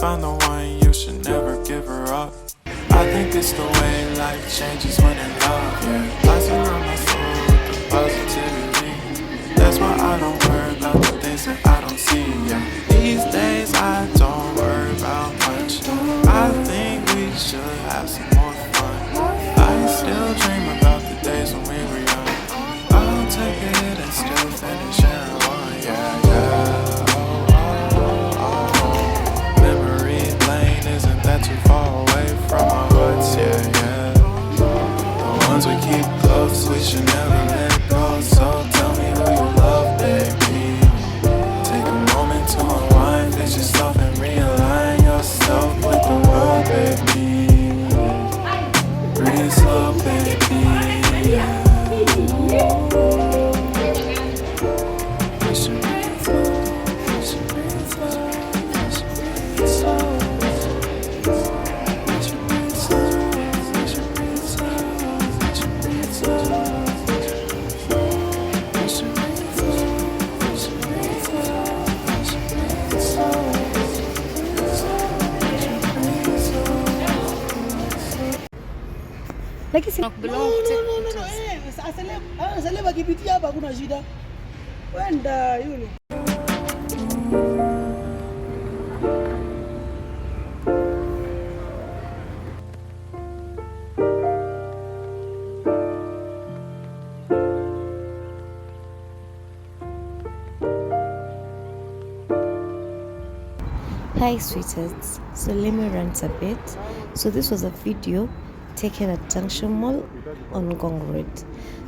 find the one, you should never give her up. I think it's the way life changes when in love, yeah. I surround my soul with the positivity. That's why I don't worry about the things that I don't see, yeah. These days I don't worry about much. I think we should have some more fun. I still dream about the days when we were young. I'll take a hit and still finish sharing one, yeah, yeah. Memory lane isn't that too far away from our hearts, yeah, yeah. The ones we keep close, we should never let go. So tell me who you love, baby. Take a moment to unwind, fix yourself and realign yourself with the world, baby. Breathe slow, baby, yeah. Like it's not belong to Asale wakipitia hapa kuna shida. Wenda yule. Hi sweethearts, so let me rant a bit. So this was a video taken at Junction Mall on Gong Road.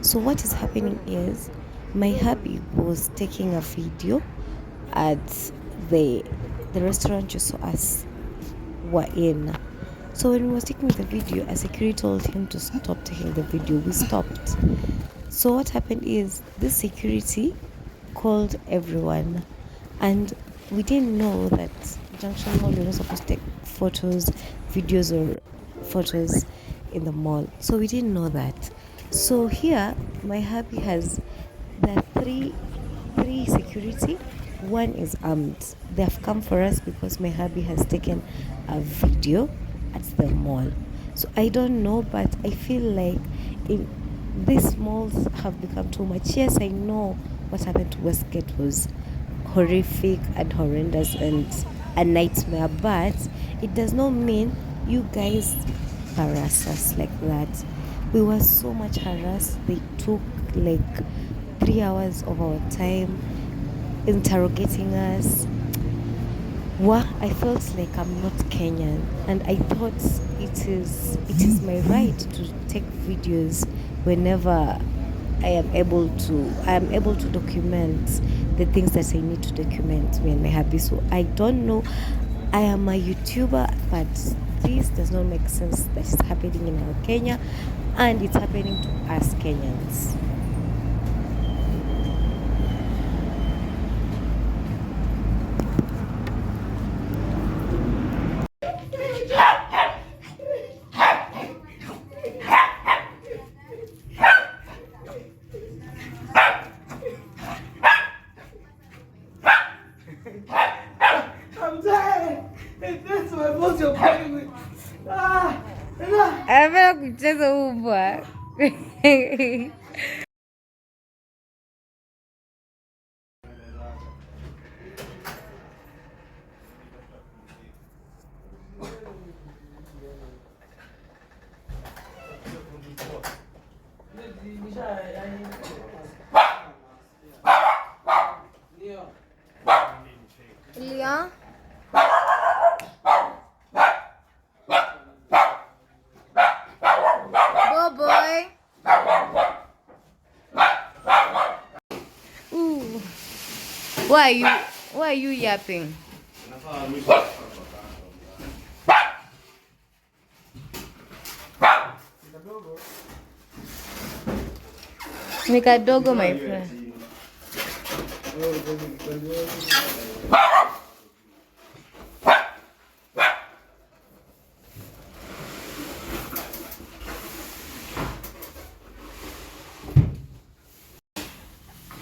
So what is happening is my hubby was taking a video at the restaurant you saw us were in. So when we was taking the video, a security told him to stop taking the video. We stopped. So what happened is this security called everyone, and we didn't know that Junction Mall, you're not supposed to take photos, videos or photos in the mall. So we didn't know that. So here my hubby has the three security. One is armed. They have come for us because my hubby has taken a video at the mall. So I don't know, but I feel like these malls have become too much. Yes, I know what happened to Westgate was horrific and horrendous and a nightmare, but it does not mean you guys harass us like that. We were so much harassed. They took like 3 hours of our time interrogating us. I felt like I'm not Kenyan, and I thought it is my right to take videos whenever I am able to document the things that I need to document, me and my hubby. So I don't know, I am a YouTuber, but this does not make sense that it's happening in our Kenya, and it's happening to us Kenyans. I'm tired. That's my boss you're playing with. Anapenda kucheza umbwa. Leon? Boy. Ooh. Why are you yapping? Ni kadogo, my friend.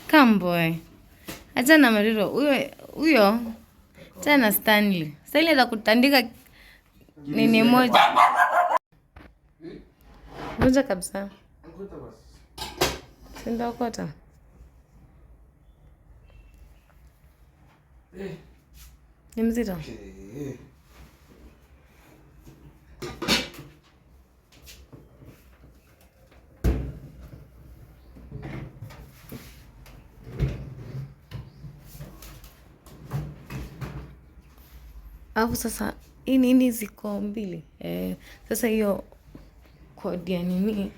Come boy. Achana mariro. Huyo Tena Stanley atakutandika nini moja. Moja kabisa. Sinda kota. Ni mzito. Alafu sasa hii nini ziko mbili. Sasa hiyo kodi ya nini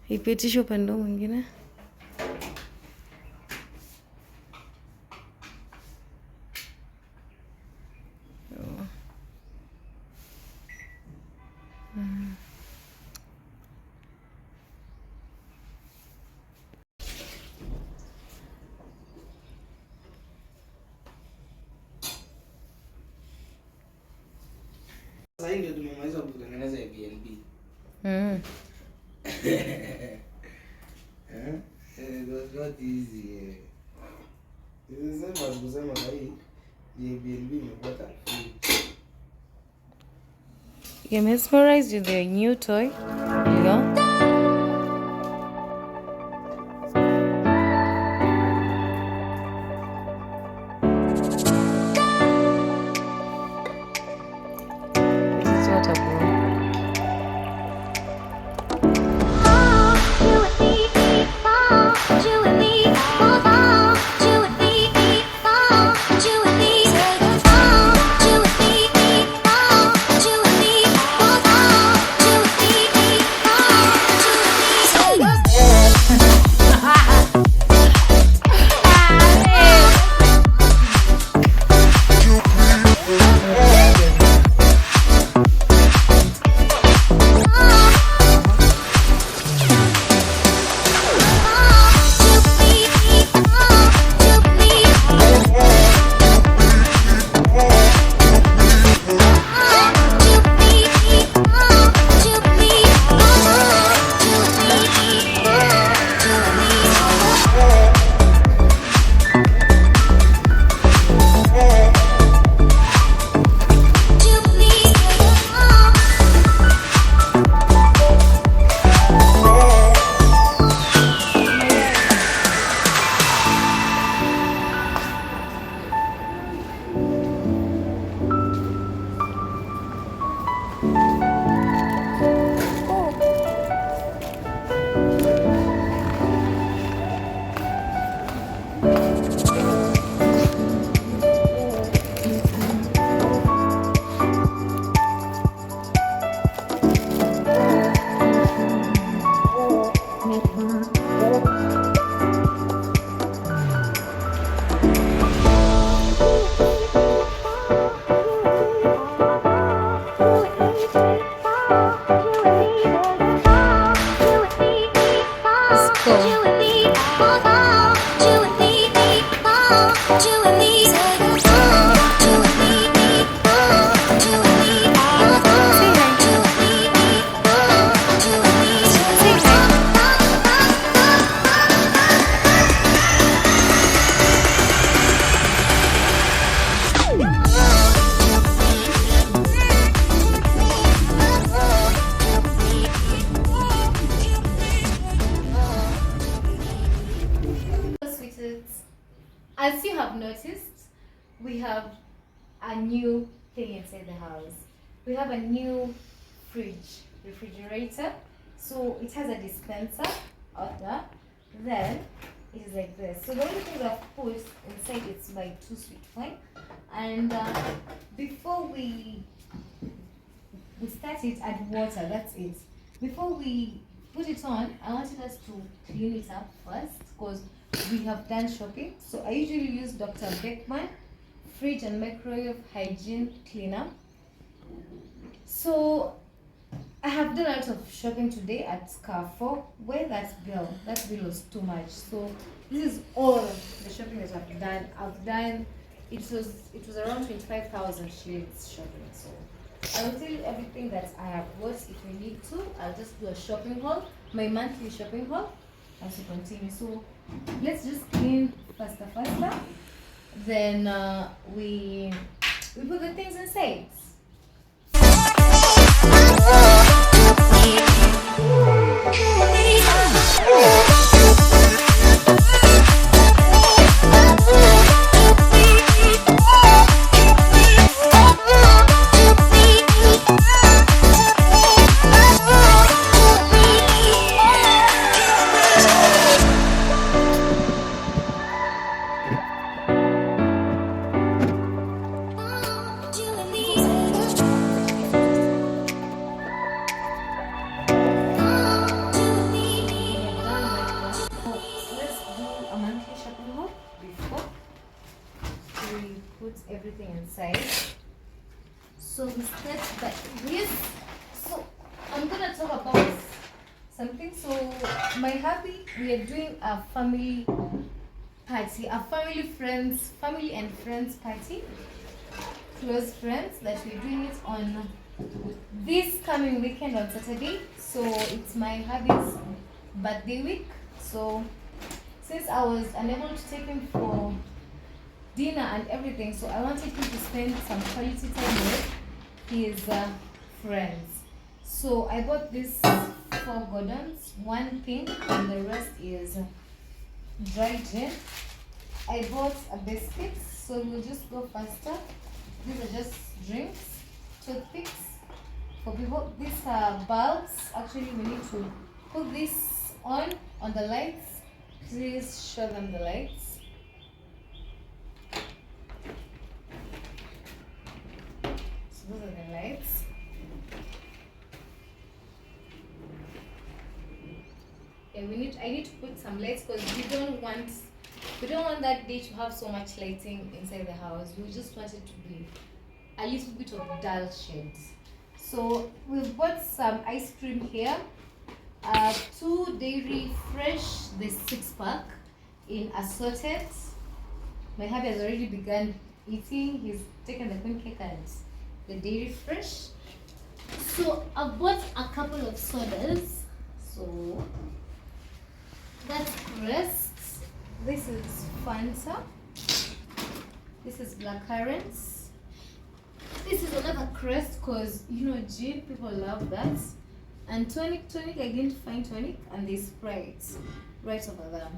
ipitishe upande mwingine. Sasa ndio tumemaliza kutengeneza Airbnb. It was not easy. Kusema hii Airbnb imepata free. You're mesmerized with their new toy. Yeah. As you have noticed, we have a new thing inside the house. We have a new refrigerator. So it has a dispenser out there. Then it is like this. So the only thing I've put inside it's my 2 sweet wine. And before we start it, add water. That's it. Before we put it on, I wanted us to clean it up first because we have done shopping. So I usually use Dr. Beckman fridge and microwave hygiene cleaner. So I have done a lot of shopping today at Carrefour. Where that bill was too much. So this is all the shopping that I've done. It was around 25,000 shillings shopping. So I will tell you everything that I have bought. If you need to, I'll just do a shopping haul, my monthly shopping haul. as we continue. So let's just clean faster. Then we put the things inside. Everything inside. So we start by this. So I'm gonna talk about something. So my hubby, we are doing a family party, a family and friends party, close friends, that we're doing it on this coming weekend on Saturday. So it's my hubby's birthday week. So since I was unable to take him for dinner and everything, so I wanted him to spend some quality time with his friends. So I bought these 4 Gordons, 1 pink and the rest is dry gin. I bought a biscuit, so we'll just go faster. These are just drinks, toothpicks for people. These are bulbs. Actually, we need to put this on the lights. Please show them the lights. Those are the lights. Yeah, I need to put some lights because we don't want that day to have so much lighting inside the house. We just want it to be a little bit of dull shades. So we've bought some ice cream here. 2 Dairy Fresh, the 6-pack in assorted. My hubby has already begun eating. He's taken the queen cake and the Dairy Fresh. So I bought a couple of sodas. So that's Crest. This is Fanta. This is blackcurrants. This is another Crest because gin, people love that. And tonic, I didn't find tonic, and they Sprite right over there.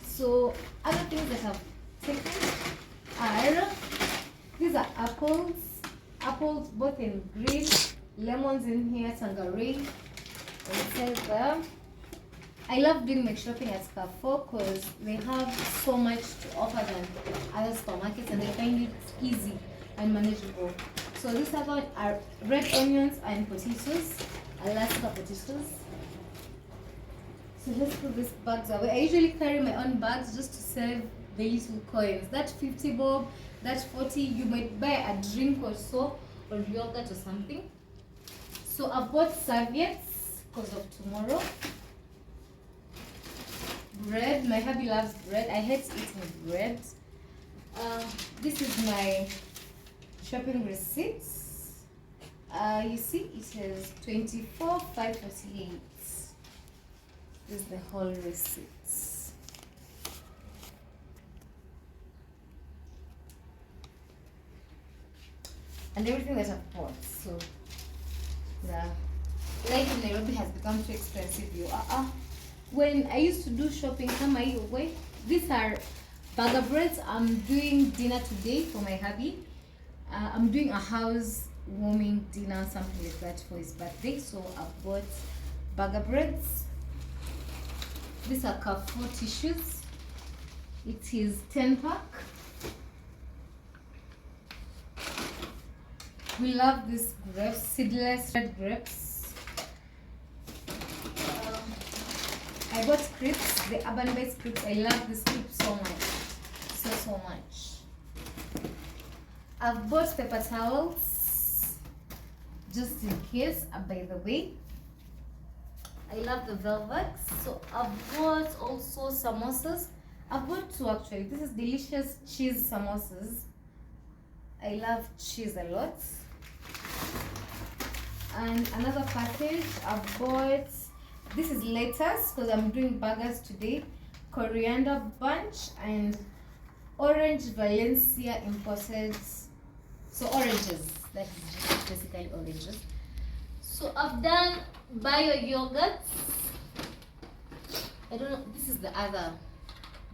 So other things that I've taken are, these are apples both in green, lemons in here, tangerine inside there. I love doing my shopping at Carrefour because they have so much to offer than other supermarkets and I find it easy and manageable. So these other are red onions and potatoes, Alaska potatoes. So let's put these bags away. I usually carry my own bags just to save the little coins. That 50 bob, that 40, you might buy a drink or so, or yogurt or something. So I bought serviettes because of tomorrow. Bread, my hubby loves bread. I hate eating bread. This is my shopping receipts. You see, it is 24,548. This is the whole receipts. And everything that I've bought. So the life in Nairobi has become too expensive. When I used to do shopping, these are burger breads. I'm doing dinner today for my hubby. I'm doing a house warming dinner, something like that for his birthday. So I bought burger breads. These are Carrefour tissues. It is 10-pack. We love these grapes, seedless red grapes. I bought crisps, the Urban Base crisps. I love this crisp so much, so much. I've bought paper towels, just in case. By the way, I love the velvets. So I've bought also samosas. I've bought 2 actually. This is delicious cheese samosas. I love cheese a lot. And another package, I've bought This is lettuce because I'm doing burgers today. Coriander bunch and orange Valencia imported. So oranges. That is just basically oranges. So I've done bio yogurt. I don't know. This is the other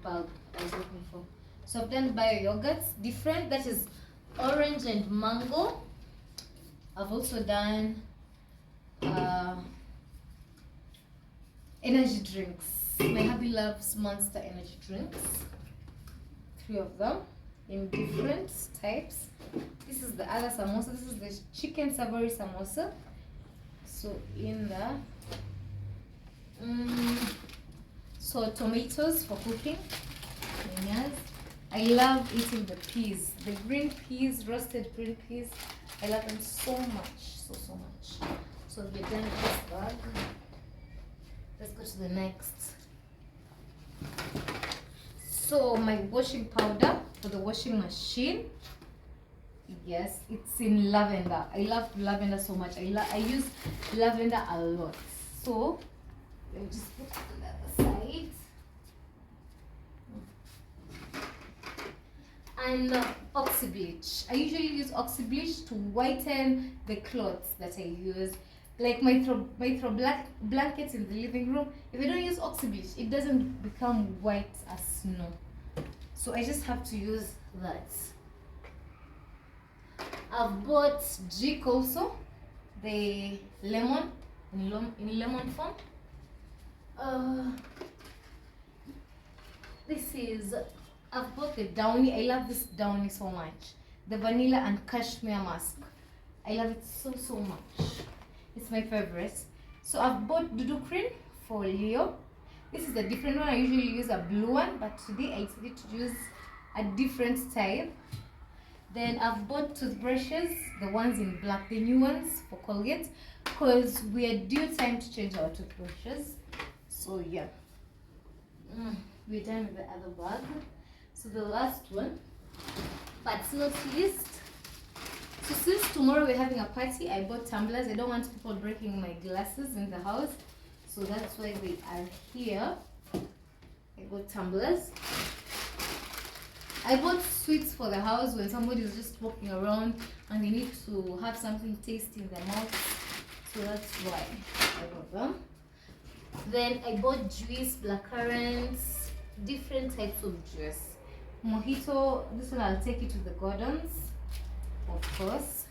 bulb I was looking for. So I've done bio yogurts, different. That is orange and mango. I've also done energy drinks. My hubby loves Monster energy drinks. 3 of them in different types. This is the other samosa. This is the chicken savory samosa. So in the so tomatoes for cooking. Yes. I love eating the peas, the green peas, roasted green peas. I love them so much, so much. So we're done with this bag. Let's go to the next. So my washing powder for the washing machine. Yes, it's in lavender. I love lavender so much. I use lavender a lot. So let me just put it on the other side. And oxy bleach. I usually use oxy bleach to whiten the clothes that I use. Like my throw blankets in the living room. If I don't use oxy bleach, it doesn't become white as snow. So I just have to use that. I've bought Jik also, the lemon in lemon form. This is, I've bought the Downy. I love this Downy so much. The vanilla and cashmere mask. I love it so much. It's my favorite. So I've bought Dudu cream for Leo. This is a different one. I usually use a blue one, but today I decided to use a different type. Then I've bought toothbrushes, the ones in black, the new ones for Colgate, because we are due time to change our toothbrushes. So yeah, we're done with the other bag. So the last one, but not least, so since tomorrow we're having a party, I bought tumblers. I don't want people breaking my glasses in the house, so that's why they are here. I bought tumblers. I bought sweets for the house when somebody is just walking around and they need to have something tasty in their mouth. So that's why I bought them. Then I bought juice, blackcurrants, different types of juice. Mojito, this one I'll take it to the gardens, of course.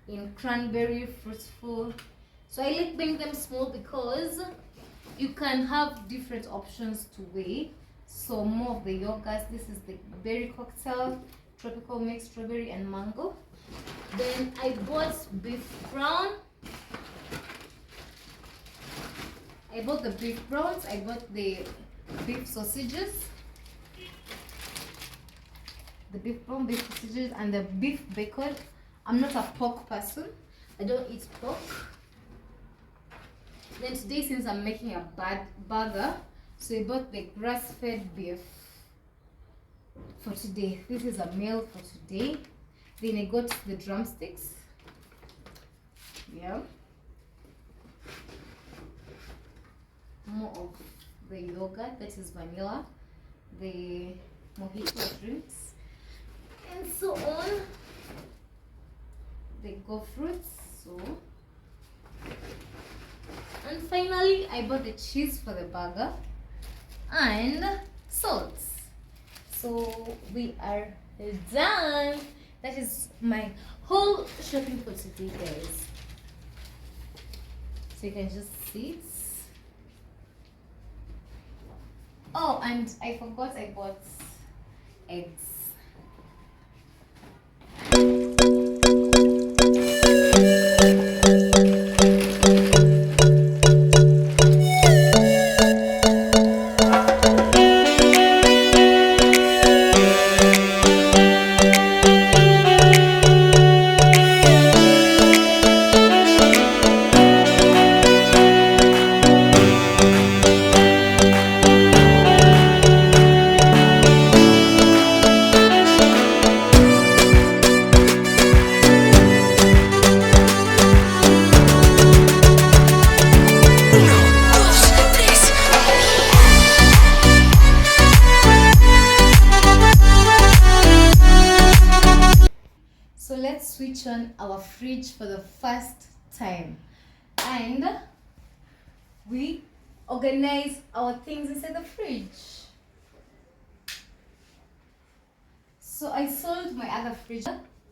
In cranberry, fruitful. So I like buying them small because you can have different options to weigh. So more of the yogurts. This is the berry cocktail, tropical mix, strawberry and mango. Then I bought beef brown. I bought the beef browns. I bought the beef sausages. The beef brown, beef sausages, and the beef bacon. I'm not a pork person. I don't eat pork. Then today, since I'm making a burger, so I bought the grass-fed beef for today. This is a meal for today. Then I got the drumsticks. Yeah. More of the yogurt, that is vanilla. The mojito drinks. And so on. The go fruits. So. And finally, I bought the cheese for the burger and salt. So we are done. That is my whole shopping for today, guys. So you can just see it. Oh, and I forgot I bought eggs. let's switch on our fridge for the first time, and we organize our things inside the fridge. So I sold my other fridge.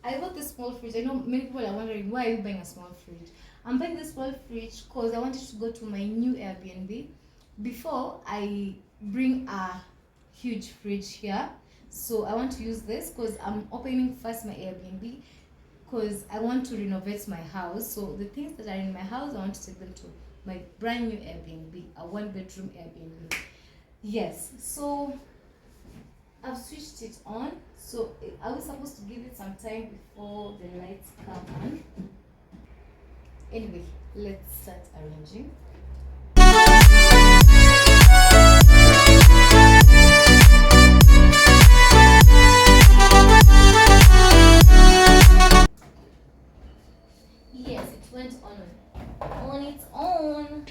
I bought this small fridge. I know many people are wondering, why are you buying a small fridge? I'm buying this small fridge because I wanted to go to my new Airbnb before I bring a huge fridge here. So I want to use this because I'm opening first my Airbnb because I want to renovate my house. So the things that are in my house, I want to take them to my brand new Airbnb, a 1-bedroom Airbnb. Yes, so I've switched it on. So I was supposed to give it some time before the lights come on. Anyway, let's start arranging. Yes, it went on its own.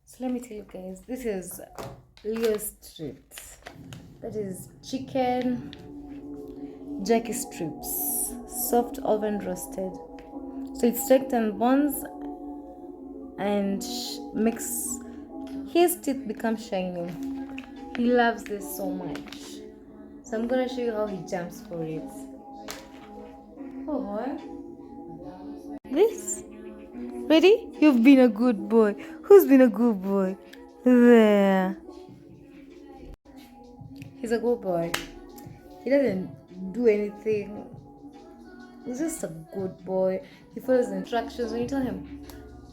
So let me tell you guys, this is Leo's treats. That is chicken jerky strips, soft oven roasted. So it strengthens bones and makes his teeth become shiny. He loves this so much. So I'm gonna show you how he jumps for it. Oh boy. This? Ready? You've been a good boy. Who's been a good boy? There. He's a good boy. He doesn't do anything. He's just a good boy. He follows the instructions. When you tell him,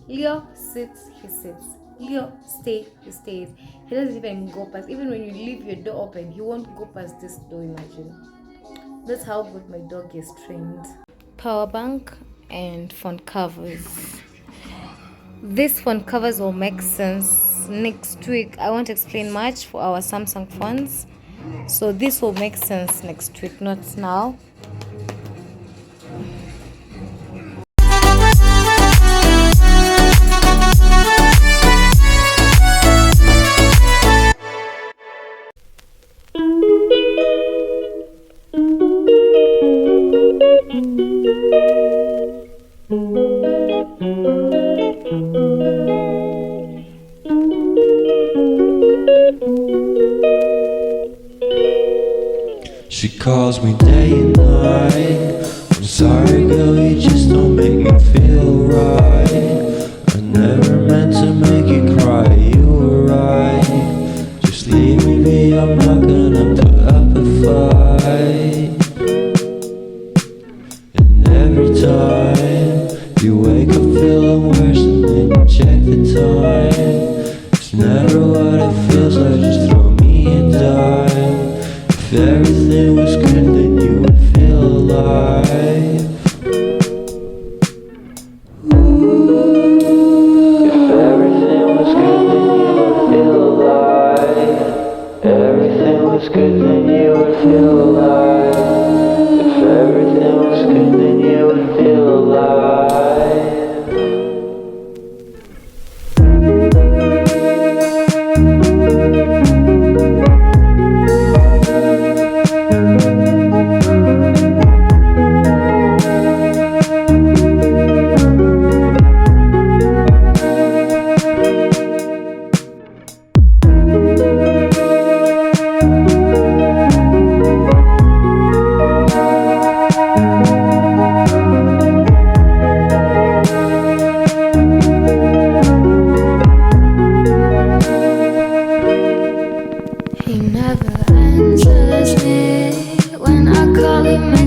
Leo sits, he sits. Leo stay, he stays. He doesn't even go past. Even when you leave your door open, he won't go past this door, imagine. That's how good my dog is trained. Power bank and phone covers. This phone covers will make sense next week. I won't explain much for our Samsung phones. So this will make sense next week, not now. She calls me day and night. I'm sorry girl, you just don't make me feel right. I never meant to make you cry, you were right. Just leave me be, I'm not gonna put up a fight. And every time you wake up feeling worse and then you check the time. It's never what it feels like, just throw me a dime. If everything was good, then you would feel alive. Ooh. If everything was good, then you was good, then you would feel alive. If everything was good, then you would feel alive. He never answers me when I call him.